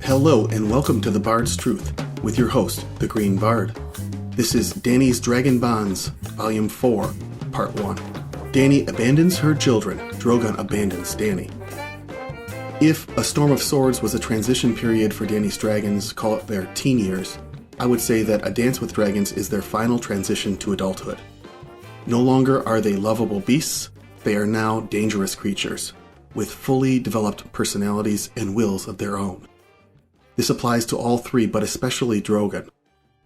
Hello and welcome to The Bard's Truth with your host, the Green Bard. This is Dany's Dragon Bonds, Volume 4, Part 1. Dany abandons her children, Drogon abandons Dany. If A Storm of Swords was a transition period for Dany's dragons, call it their teen years, I would say that A Dance with Dragons is their final transition to adulthood. No longer are they lovable beasts, they are now dangerous creatures, with fully developed personalities and wills of their own. This applies to all three, but especially Drogon.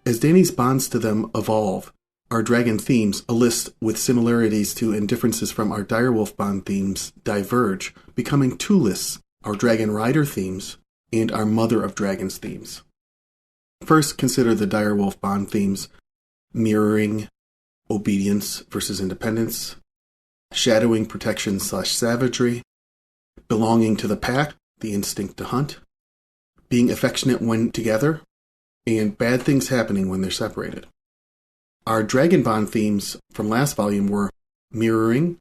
As Dany's bonds to them evolve, our dragon themes, a list with similarities to and differences from our direwolf bond themes, diverge, becoming two lists, our dragon rider themes and our mother of dragons themes. First, consider the direwolf bond themes: mirroring, obedience versus independence, shadowing protection/savagery, belonging to the pack, the instinct to hunt, being affectionate when together, and bad things happening when they're separated. Our dragon bond themes from last volume were mirroring,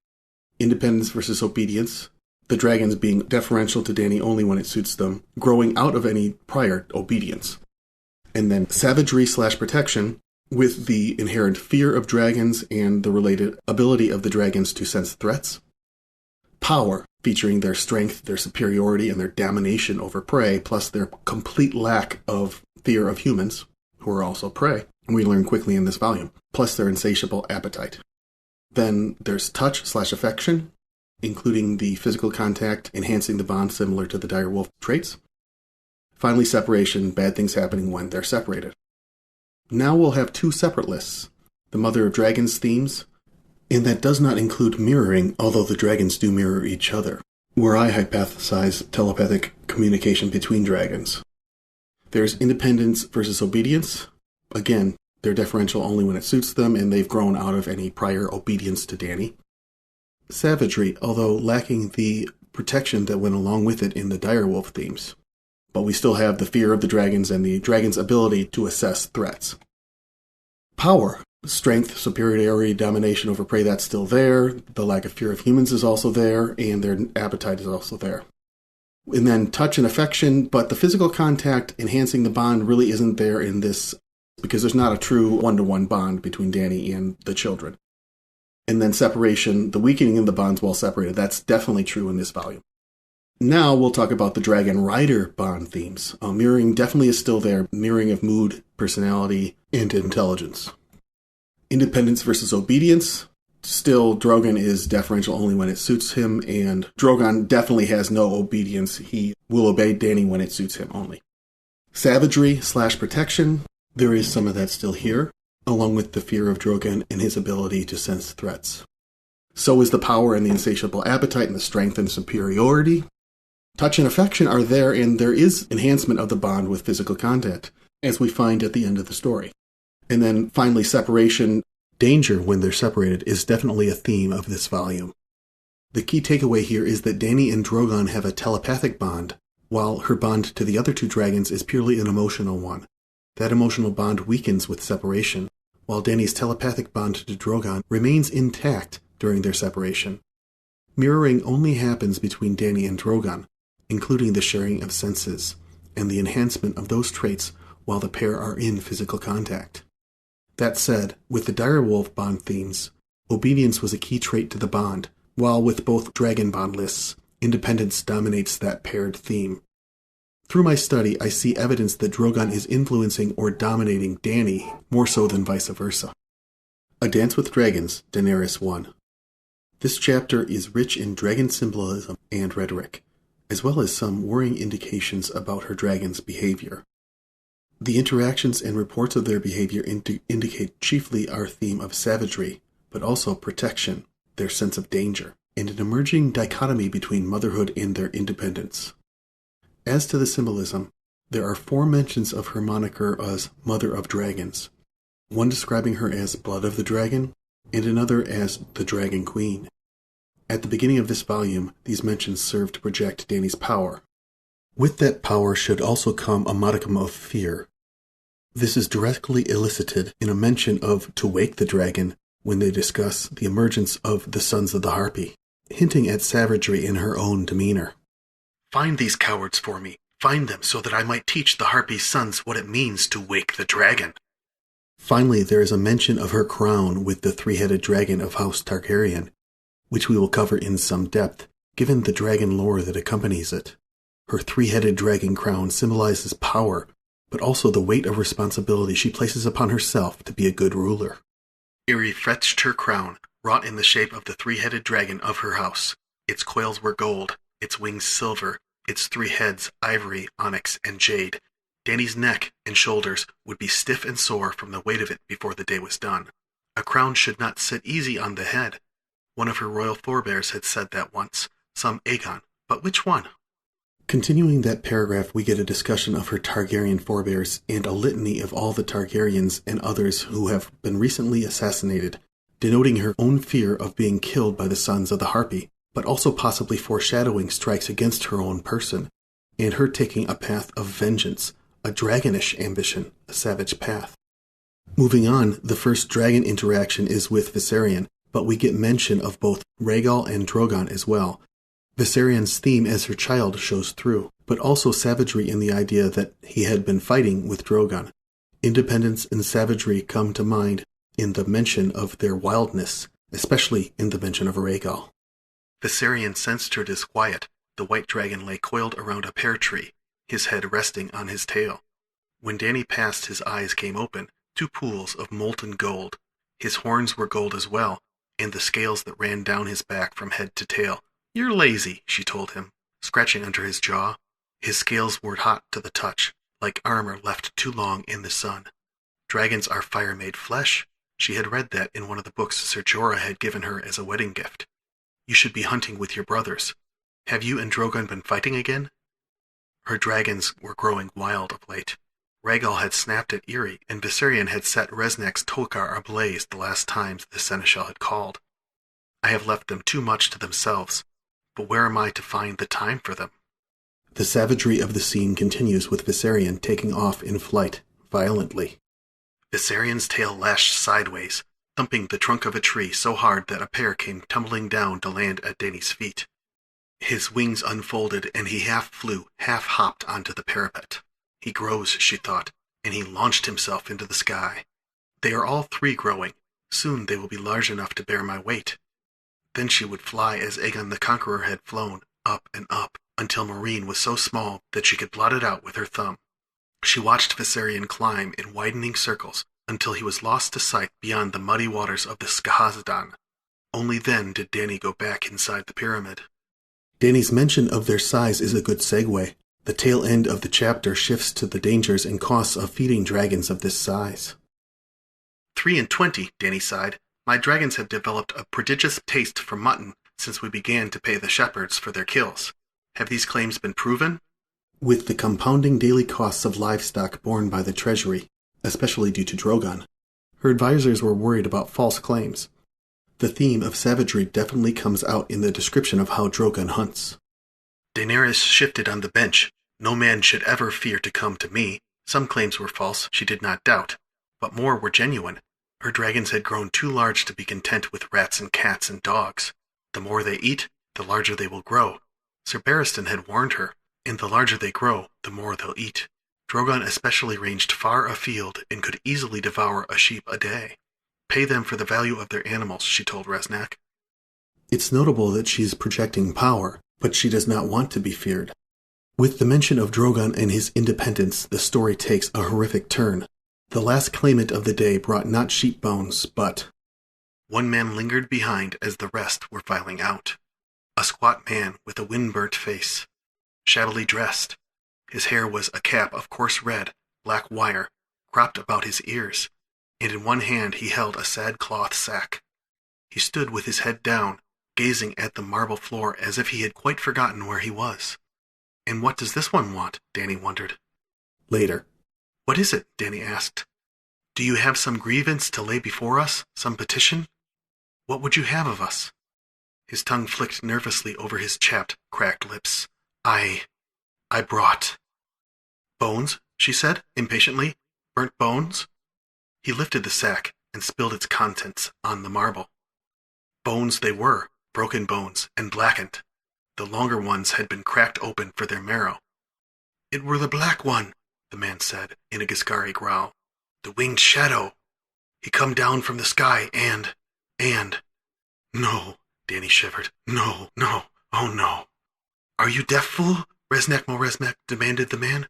independence versus obedience, the dragons being deferential to Dany only when it suits them, growing out of any prior obedience. And then savagery/protection, with the inherent fear of dragons and the related ability of the dragons to sense threats. Power, featuring their strength, their superiority, and their domination over prey, plus their complete lack of fear of humans, who are also prey, and we learn quickly in this volume, plus their insatiable appetite. Then there's touch/affection, including the physical contact, enhancing the bond similar to the direwolf traits. Finally, separation, bad things happening when they're separated. Now we'll have two separate lists: the Mother of Dragons themes, and that does not include mirroring, although the dragons do mirror each other, where I hypothesize telepathic communication between dragons. There's independence versus obedience. Again, they're deferential only when it suits them, and they've grown out of any prior obedience to Dany. Savagery, although lacking the protection that went along with it in the direwolf themes. But we still have the fear of the dragons and the dragon's ability to assess threats. Power, strength, superiority, domination over prey, that's still there. The lack of fear of humans is also there, and their appetite is also there. And then touch and affection, but the physical contact enhancing the bond really isn't there in this, because there's not a true one-to-one bond between Dany and the children. And then separation, the weakening of the bonds while separated, that's definitely true in this volume. Now we'll talk about the Dragon Rider bond themes. Mirroring definitely is still there, mirroring of mood, personality, and intelligence. Independence versus obedience. Still, Drogon is deferential only when it suits him, and Drogon definitely has no obedience. He will obey Dany when it suits him only. Savagery/protection. There is some of that still here, along with the fear of Drogon and his ability to sense threats. So is the power and the insatiable appetite and the strength and superiority. Touch and affection are there, and there is enhancement of the bond with physical contact, as we find at the end of the story. And then finally, separation, danger when they're separated, is definitely a theme of this volume. The key takeaway here is that Dany and Drogon have a telepathic bond, while her bond to the other two dragons is purely an emotional one. That emotional bond weakens with separation, while Dany's telepathic bond to Drogon remains intact during their separation. Mirroring only happens between Dany and Drogon, including the sharing of senses, and the enhancement of those traits while the pair are in physical contact. That said, with the direwolf bond themes, obedience was a key trait to the bond, while with both dragon bond lists, independence dominates that paired theme. Through my study, I see evidence that Drogon is influencing or dominating Dany more so than vice versa. A Dance with Dragons, Daenerys 1. This chapter is rich in dragon symbolism and rhetoric, as well as some worrying indications about her dragon's behavior. The interactions and reports of their behavior indicate chiefly our theme of savagery, but also protection, their sense of danger, and an emerging dichotomy between motherhood and their independence. As to the symbolism, there are 4 mentions of her moniker as Mother of Dragons, one describing her as Blood of the Dragon, and another as the Dragon Queen. At the beginning of this volume, these mentions serve to project Dany's power. With that power should also come a modicum of fear. This is directly elicited in a mention of to wake the dragon when they discuss the emergence of the Sons of the Harpy, hinting at savagery in her own demeanor. "Find these cowards for me. Find them so that I might teach the Harpy's sons what it means to wake the dragon. Finally, there is a mention of her crown with the three-headed dragon of House Targaryen, which we will cover in some depth, given the dragon lore that accompanies it. Her three-headed dragon crown symbolizes power, but also the weight of responsibility she places upon herself to be a good ruler. Irri fetched her crown, wrought in the shape of the three-headed dragon of her house. Its coils were gold, its wings silver, its three heads ivory, onyx, and jade. Dany's neck and shoulders would be stiff and sore from the weight of it before the day was done. A crown should not sit easy on the head. One of her royal forebears had said that once, some Aegon, but which one? Continuing that paragraph, we get a discussion of her Targaryen forebears and a litany of all the Targaryens and others who have been recently assassinated, denoting her own fear of being killed by the sons of the Harpy, but also possibly foreshadowing strikes against her own person, and her taking a path of vengeance, a dragonish ambition, a savage path. Moving on, the first dragon interaction is with Viserion, but we get mention of both Rhaegal and Drogon as well. Viserion's theme as her child shows through, but also savagery in the idea that he had been fighting with Drogon. Independence and savagery come to mind in the mention of their wildness, especially in the mention of Rhaegal. Viserion sensed her disquiet. The white dragon lay coiled around a pear tree, his head resting on his tail. When Dany passed, his eyes came open, two pools of molten gold. His horns were gold as well, and the scales that ran down his back from head to tail. "You're lazy," she told him, scratching under his jaw. His scales were hot to the touch, like armor left too long in the sun. Dragons are fire-made flesh. She had read that in one of the books Ser Jorah had given her as a wedding gift. "You should be hunting with your brothers. Have you and Drogon been fighting again?" Her dragons were growing wild of late. Rhaegal had snapped at Irri, and Viserion had set Resnak's Tokar ablaze the last times the Seneschal had called. "I have left them too much to themselves, but where am I to find the time for them?" The savagery of the scene continues with Viserion taking off in flight, violently. Viserion's tail lashed sideways, thumping the trunk of a tree so hard that a pear came tumbling down to land at Dany's feet. His wings unfolded, and he half flew, half hopped onto the parapet. He grows, she thought, and he launched himself into the sky. They are all three growing. Soon they will be large enough to bear my weight. Then she would fly as Aegon the Conqueror had flown, up and up, until Meereen was so small that she could blot it out with her thumb. She watched Viserion climb in widening circles until he was lost to sight beyond the muddy waters of the Skahazdan. Only then did Dany go back inside the pyramid. Dany's mention of their size is a good segue. The tail end of the chapter shifts to the dangers and costs of feeding dragons of this size. 23, Dany sighed. "My dragons have developed a prodigious taste for mutton since we began to pay the shepherds for their kills. Have these claims been proven?" With the compounding daily costs of livestock borne by the treasury, especially due to Drogon, her advisors were worried about false claims. The theme of savagery definitely comes out in the description of how Drogon hunts. Daenerys shifted on the bench. "No man should ever fear to come to me." Some claims were false, she did not doubt, but more were genuine. Her dragons had grown too large to be content with rats and cats and dogs. The more they eat, the larger they will grow. Ser Barristan had warned her, and the larger they grow, the more they'll eat. Drogon especially ranged far afield and could easily devour a sheep a day. "Pay them for the value of their animals," she told Resnak. It's notable that she's projecting power, but she does not want to be feared. With the mention of Drogon and his independence, the story takes a horrific turn. The last claimant of the day brought not sheep bones, but... One man lingered behind as the rest were filing out. A squat man with a wind-burnt face, shabbily dressed. His hair was a cap of coarse red, black wire, cropped about his ears, and in one hand he held a sad cloth sack. He stood with his head down, gazing at the marble floor as if he had quite forgotten where he was. "And what does this one want?" Dany wondered. Later. "What is it?" Dany asked. "Do you have some grievance to lay before us? Some petition? What would you have of us?" His tongue flicked nervously over his chapped, cracked lips. I brought—" "Bones?" she said, impatiently. "Burnt bones?" He lifted the sack and spilled its contents on the marble. Bones they were, broken bones, and blackened. The longer ones had been cracked open for their marrow. It were the black one, the man said, in a Giscari growl. The winged shadow. He come down from the sky and... No, Dany shivered. No, oh no. Are you deaf, fool? Resnack Moresmek demanded the man.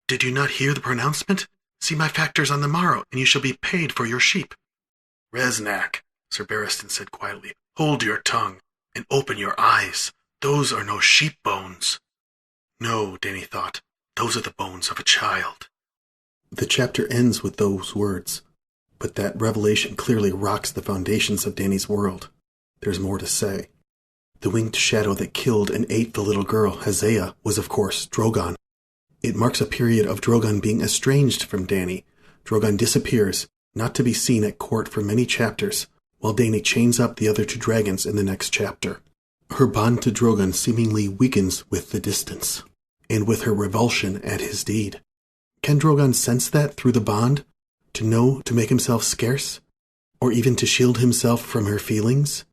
Did you not hear the pronouncement? See my factors on the morrow, and you shall be paid for your sheep. Resnack, Sir Barristan said quietly, hold your tongue, and open your eyes. Those are no sheep bones. No, Dany thought, those are the bones of a child. The chapter ends with those words, but that revelation clearly rocks the foundations of Dany's world. There's more to say. The winged shadow that killed and ate the little girl, Hosea, was of course Drogon. It marks a period of Drogon being estranged from Dany. Drogon disappears, not to be seen at court for many chapters, while Dany chains up the other two dragons in the next chapter. Her bond to Drogon seemingly weakens with the distance, and with her revulsion at his deed. Can Drogon sense that through the bond? To know to make himself scarce? Or even to shield himself from her feelings?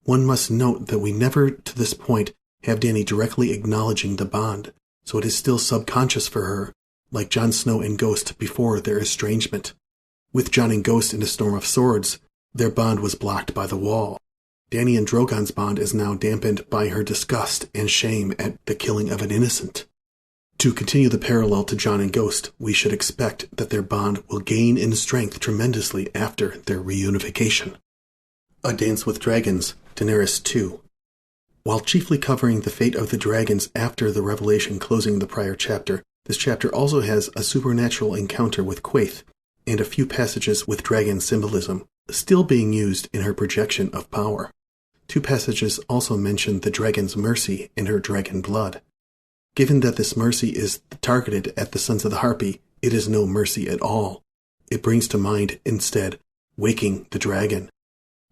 One must note that we never, to this point, have Dany directly acknowledging the bond, so it is still subconscious for her, like Jon Snow and Ghost before their estrangement. With Jon and Ghost in A Storm of Swords, their bond was blocked by the wall. Dany and Drogon's bond is now dampened by her disgust and shame at the killing of an innocent. To continue the parallel to Jon and Ghost, we should expect that their bond will gain in strength tremendously after their reunification. A Dance with Dragons, Daenerys 2. While chiefly covering the fate of the dragons after the revelation closing the prior chapter, this chapter also has a supernatural encounter with Quaithe, and a few passages with dragon symbolism, still being used in her projection of power. Two passages also mention the dragon's mercy and her dragon blood. Given that this mercy is targeted at the Sons of the Harpy, it is no mercy at all. It brings to mind, instead, waking the dragon.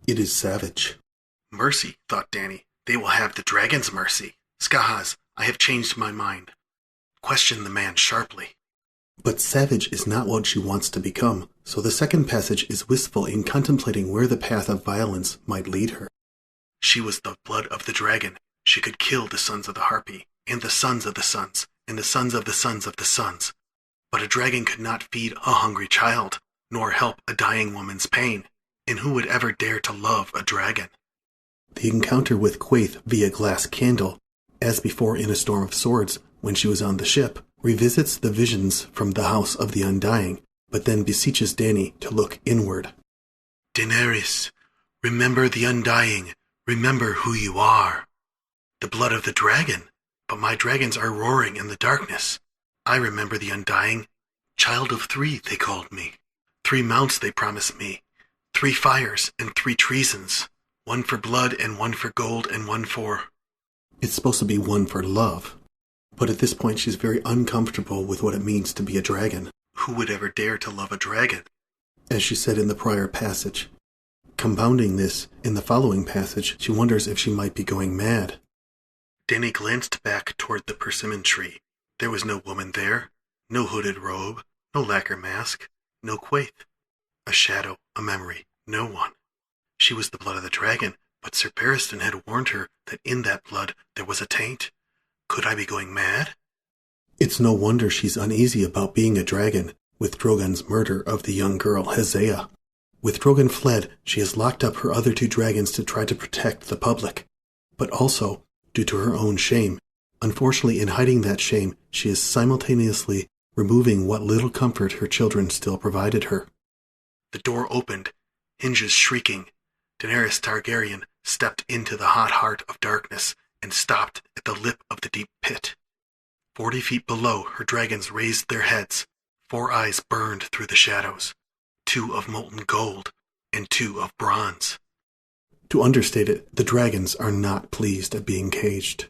It is savage. Mercy, thought Dany. They will have the dragon's mercy. Skahaz, I have changed my mind. Questioned the man sharply. But savage is not what she wants to become, so the second passage is wistful in contemplating where the path of violence might lead her. She was the blood of the dragon. She could kill the Sons of the Harpy, and the sons of the sons, and the sons of the sons of the sons. But a dragon could not feed a hungry child, nor help a dying woman's pain, and who would ever dare to love a dragon? The encounter with Quaithe via glass candle, as before in A Storm of Swords when she was on the ship, revisits the visions from the House of the Undying, but then beseeches Dany to look inward. Daenerys, remember the Undying, remember who you are. The blood of the dragon, but my dragons are roaring in the darkness. I remember the Undying. Child of 3, they called me. 3 mounts they promised me. 3 fires and 3 treasons. 1 for blood and 1 for gold and 1 for... It's supposed to be 1 for love. But at this point she's very uncomfortable with what it means to be a dragon. Who would ever dare to love a dragon? As she said in the prior passage. Compounding this, in the following passage, she wonders if she might be going mad. Dany glanced back toward the persimmon tree. There was no woman there, no hooded robe, no lacquer mask, no Quaithe. A shadow, a memory, no one. She was the blood of the dragon, but Sir Barristan had warned her that in that blood there was a taint. Could I be going mad? It's no wonder she's uneasy about being a dragon, with Drogon's murder of the young girl Hosea. With Drogon fled, she has locked up her other 2 dragons to try to protect the public, but also, due to her own shame. Unfortunately, in hiding that shame, she is simultaneously removing what little comfort her children still provided her. The door opened, hinges shrieking. Daenerys Targaryen stepped into the hot heart of darkness and stopped at the lip of the deep pit. 40 feet below, her dragons raised their heads. 4 eyes burned through the shadows, 2 of molten gold and 2 of bronze. To understate it, the dragons are not pleased at being caged.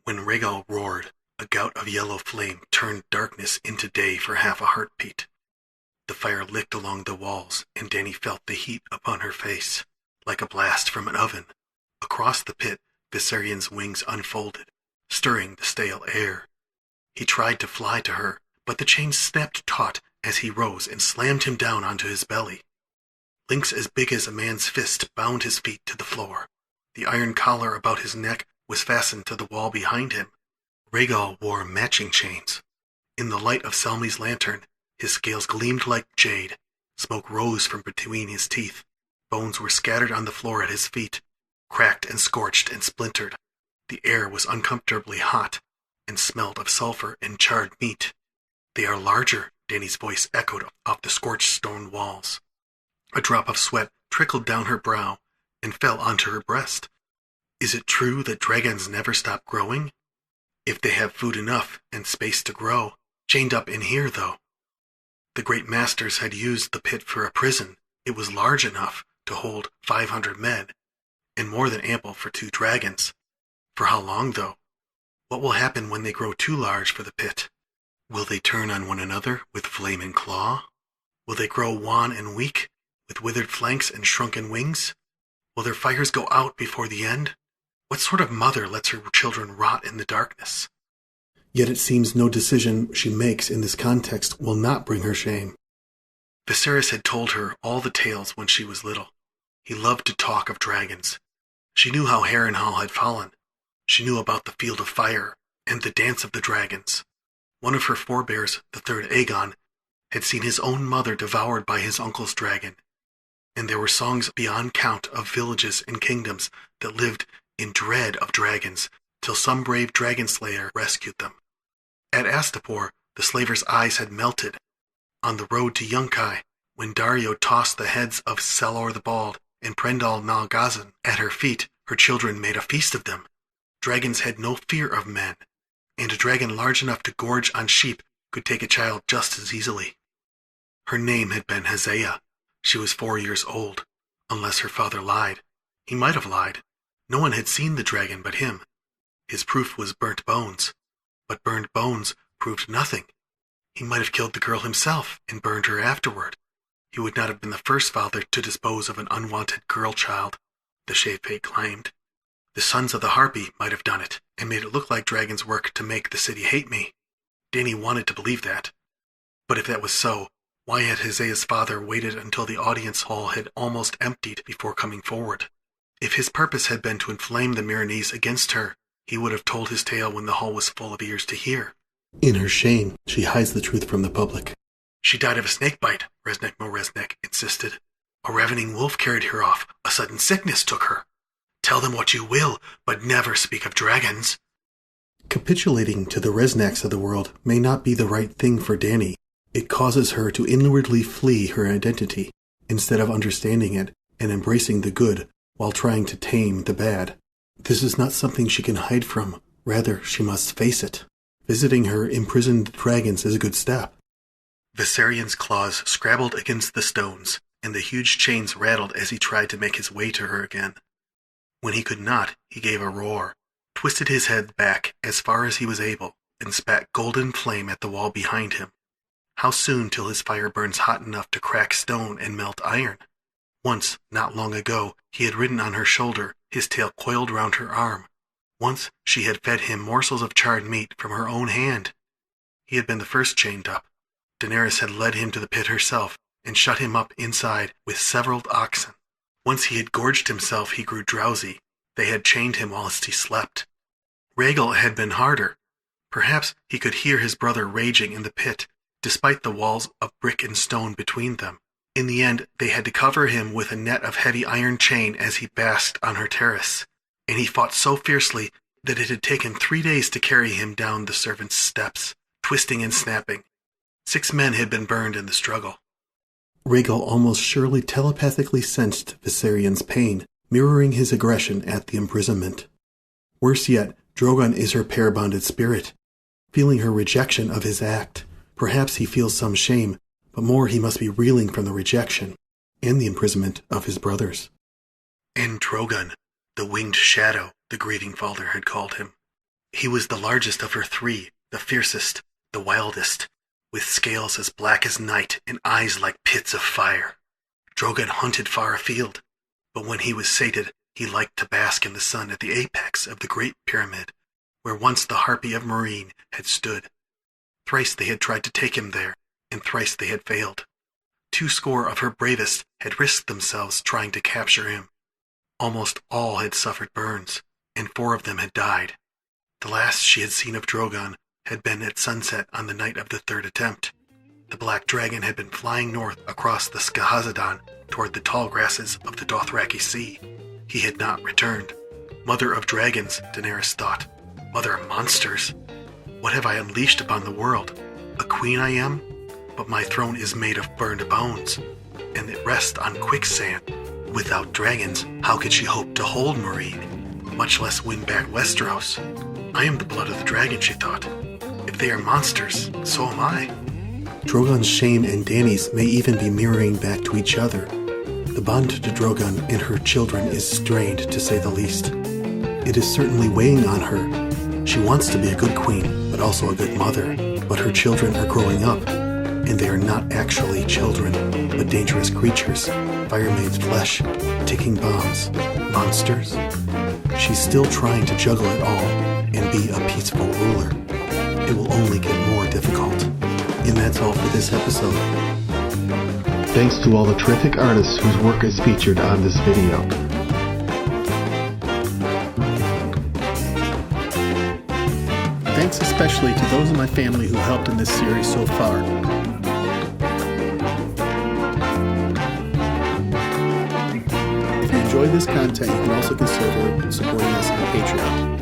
When Rhaegal roared, a gout of yellow flame turned darkness into day for half a heartbeat. The fire licked along the walls, and Dany felt the heat upon her face, like a blast from an oven. Across the pit, Viserion's wings unfolded, stirring the stale air. He tried to fly to her, but the chain snapped taut as he rose and slammed him down onto his belly. Links as big as a man's fist bound his feet to the floor. The iron collar about his neck was fastened to the wall behind him. Rhaegal wore matching chains. In the light of Selmy's lantern, his scales gleamed like jade. Smoke rose from between his teeth. Bones were scattered on the floor at his feet, cracked and scorched and splintered. The air was uncomfortably hot, and smelled of sulfur and charred meat. "They are larger," Dany's voice echoed off the scorched stone walls. A drop of sweat trickled down her brow and fell onto her breast. "Is it true that dragons never stop growing?" "If they have food enough and space to grow. Chained up in here, though." The great masters had used the pit for a prison. It was large enough to hold 500 men, and more than ample for 2 dragons. For how long, though? What will happen when they grow too large for the pit? Will they turn on one another with flame and claw? Will they grow wan and weak, with withered flanks and shrunken wings? Will their fires go out before the end? What sort of mother lets her children rot in the darkness? Yet it seems no decision she makes in this context will not bring her shame. Viserys had told her all the tales when she was little. He loved to talk of dragons. She knew how Harrenhal had fallen. She knew about the Field of Fire and the Dance of the Dragons. One of her forebears, the third Aegon, had seen his own mother devoured by his uncle's dragon. And there were songs beyond count of villages and kingdoms that lived in dread of dragons till some brave dragon slayer rescued them. At Astapor, the slaver's eyes had melted. On the road to Yunkai, when Daario tossed the heads of Selor the Bald and Prendal Malgazan at her feet, her children made a feast of them. Dragons had no fear of men, and a dragon large enough to gorge on sheep could take a child just as easily. Her name had been Hezea. She was 4 years old, unless her father lied. He might have lied. No one had seen the dragon but him. His proof was burnt bones, but burned bones proved nothing. He might have killed the girl himself and burned her afterward. He would not have been the first father to dispose of an unwanted girl child, the Shave-Pate claimed. The sons of the Harpy might have done it, and made it look like dragons' work to make the city hate me. Dany wanted to believe that. But if that was so, why had Hezea's father waited until the audience hall had almost emptied before coming forward? If his purpose had been to inflame the Meereenese against her, he would have told his tale when the hall was full of ears to hear. In her shame, she hides the truth from the public. "She died of a snake bite," Resnek Moresnek insisted. "A ravening wolf carried her off. A sudden sickness took her. Tell them what you will, but never speak of dragons." Capitulating to the Resnaks of the world may not be the right thing for Dany. It causes her to inwardly flee her identity, instead of understanding it and embracing the good while trying to tame the bad. This is not something she can hide from. Rather, she must face it. Visiting her imprisoned dragons is a good step. Viserion's claws scrabbled against the stones, and the huge chains rattled as he tried to make his way to her again. When he could not, he gave a roar, twisted his head back as far as he was able, and spat golden flame at the wall behind him. How soon till his fire burns hot enough to crack stone and melt iron? Once, not long ago, he had ridden on her shoulder, his tail coiled round her arm. Once she had fed him morsels of charred meat from her own hand. He had been the first chained up. Daenerys had led him to the pit herself, and shut him up inside with several oxen. Once he had gorged himself, he grew drowsy. They had chained him whilst he slept. Rhaegal had been harder. Perhaps he could hear his brother raging in the pit, despite the walls of brick and stone between them. In the end, they had to cover him with a net of heavy iron chain as he basked on her terrace, and he fought so fiercely that it had taken 3 days to carry him down the servants' steps, twisting and snapping. 6 men had been burned in the struggle. Rhaegal almost surely telepathically sensed Viserion's pain, mirroring his aggression at the imprisonment. Worse yet, Drogon is her pair-bonded spirit, feeling her rejection of his act. Perhaps he feels some shame, but more he must be reeling from the rejection and the imprisonment of his brothers. And Drogon, the winged shadow, the grieving father had called him. He was the largest of her 3, the fiercest, the wildest, with scales as black as night and eyes like pits of fire. Drogon hunted far afield, but when he was sated, he liked to bask in the sun at the apex of the great pyramid, where once the Harpy of Meereen had stood. Thrice they had tried to take him there, and thrice they had failed. 200 of her bravest had risked themselves trying to capture him. Almost all had suffered burns, and 4 of them had died. The last she had seen of Drogon had been at sunset on the night of the third attempt. The black dragon had been flying north across the Skahazadon toward the tall grasses of the Dothraki Sea. He had not returned. Mother of dragons, Daenerys thought. Mother of monsters. What have I unleashed upon the world? A queen I am? But my throne is made of burned bones, and it rests on quicksand. Without dragons, how could she hope to hold Meereen, much less win back Westeros? I am the blood of the dragon, she thought. If they are monsters, so am I. Drogon's shame and Dany's may even be mirroring back to each other. The bond to Drogon and her children is strained, to say the least. It is certainly weighing on her. She wants to be a good queen, but also a good mother. But her children are growing up, and they are not actually children, but dangerous creatures, fire-made flesh, ticking bombs, monsters. She's still trying to juggle it all and be a peaceful ruler. It will only get more difficult. And that's all for this episode. Thanks to all the terrific artists whose work is featured on this video. Thanks especially to those in my family who helped in this series so far. If you enjoy this content, you can also consider supporting us on Patreon.